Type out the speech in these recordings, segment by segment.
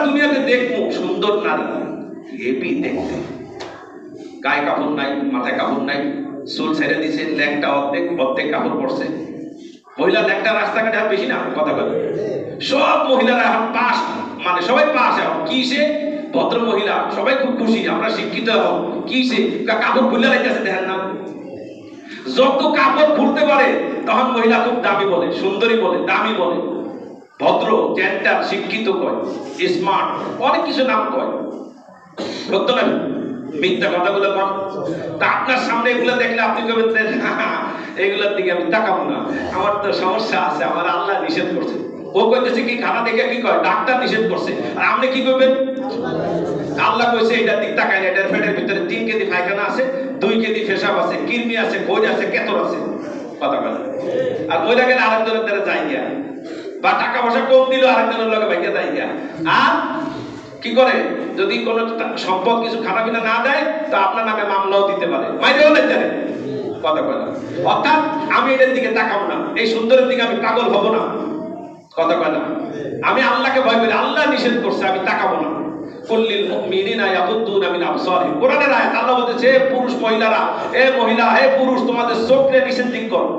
দুনিয়াতে দেখবো সুন্দর নারী হেবি দেখতে, গায়ে কাপড় নাই, মাথায় কাপড় নাই, চুল ছেড়ে দিছে, ল্যাংটা অর্ধেক অর্ধেক কাপড় পরছে। মহিলা ল্যাংটা রাস্তাঘাটে আর বেশি না, কথা বলে সব মহিলারা এখন পাস, মানে সবাই পাস। এখন কি সে ভদ্র মহিলা, সবাই খুব খুশি, আমরা শিক্ষিত হব। কি সে কাপড় খুলে রাখতেছে, দেখেন না? যত কাপড় খুলতে পারে তখন মহিলা খুব দামি বলে, সুন্দরী বলে, দামি বলে, ভদ্র, জেন্টাল, শিক্ষিত কয়, স্মার্ট, অনেক কিছু নাম কয়। সত্য না মিথ্যা কথাগুলো কন? তা আপনার সামনে এগুলো দেখলে আপনি কবেন এগুলোর দিকে আমি তাকাবো না, আমার তো সমস্যা আছে, আমার আল্লাহ নিষেধ করছে। ও কইতেছে কি খানা দেখে কি কয় ডাক্তার নিষেধ করছে, আর আপনি কি করবেন? আল্লাহ কইছে এটার দিক তাকায় না, এটার পেটের ভিতরে 3 কেজি পায়খানা আছে, 2 কেজি পেশাব আছে, কৃমি আছে, খোঁজ আছে, কেতর আছে, কথা বলে। আর মহিলা গেলে আরেকজনের দ্বারা যাই গিয়া, বা টাকা পয়সা কম দিল আরেকজনের লগে ভাইকে যাই গিয়া। আর কি করে যদি কোন সম্পদ কিছু খানা পিনা না দেয় তা আপনার নামে মামলাও দিতে পারে, মাইরে বলেন জানে, কথা বলে। অর্থাৎ আমি এটার দিকে তাকাবো না, এই সুন্দরের দিকে আমি পাগল হব না, কথা বলে। আমি আল্লাহকে ভয় করি, আল্লাহ নিষেধ করছে, আমি তাকাবো না। কুল্লিল মুমিনিনা ইয়াগুদ্দুনা মিন আবসারিহিম, কোরআনের আয়াত। আল্লাহ বলতেছে পুরুষ মহিলারা, এ মহিলা হে পুরুষ, তোমাদের চোখকে নিষেধ করো,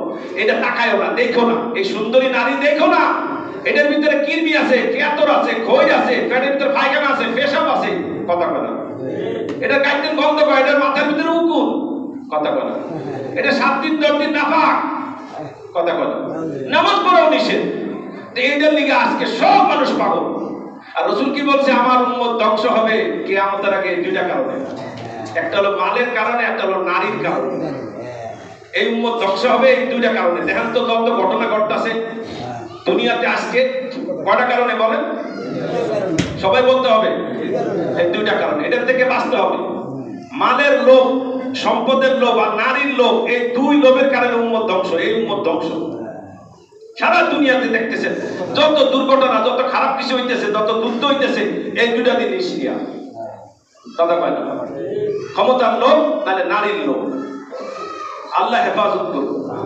এটা তাকায়ও না, দেখো না, এই সুন্দরী নারী দেখো না, এটার ভিতরে কৃমি আছে, কেতর আছে, খোঁজ আছে, পেটের ভিতরে পায়খানা আছে, পেশাব আছে, কথা বলে। এটা কাইতেন গন্ধ করে, এটার মাথার ভিতরে উকুন, কথা বলে। এটা 7 দিন 10 দিন নাপাক, কথা বলে। নামাজ পড়াও নিষেধ। এইটার লিগে আজকে সব মানুষ পাগল। আর রাসূল কি বলছে, আমার উম্মত ধ্বংস হবে কিয়ামতের আগে 2টা কারণে, একটা হলো মালের কারণে, একটা হলো নারীর কারণে। এই উম্মত ধ্বংস হবে এই 2টা কারণে। দেখেন তো কত ঘটনা ঘটতেছে দুনিয়াতে আজকে, কয়টা কারণে বলেন? সবাই বলতে হবে, এই 2টা কারণে। এটার থেকে বাঁচতে হবে। মালের লোভ, সম্পদের লোভ আর নারীর লোভ, এই 2 লোভের কারণে উম্মত ধ্বংস, এই উম্মত ধ্বংস। সারা দুনিয়াতে দেখতেছেন যত দুর্ঘটনা, যত খারাপ কিছু হইতেছে, যত যুদ্ধ হইতেছে, এই 2টা জিনিস নিয়ে, কথা কয় না? ক্ষমতার লোভ, নাহলে নারীর লোভ। আল্লাহ হেফাজত করুন।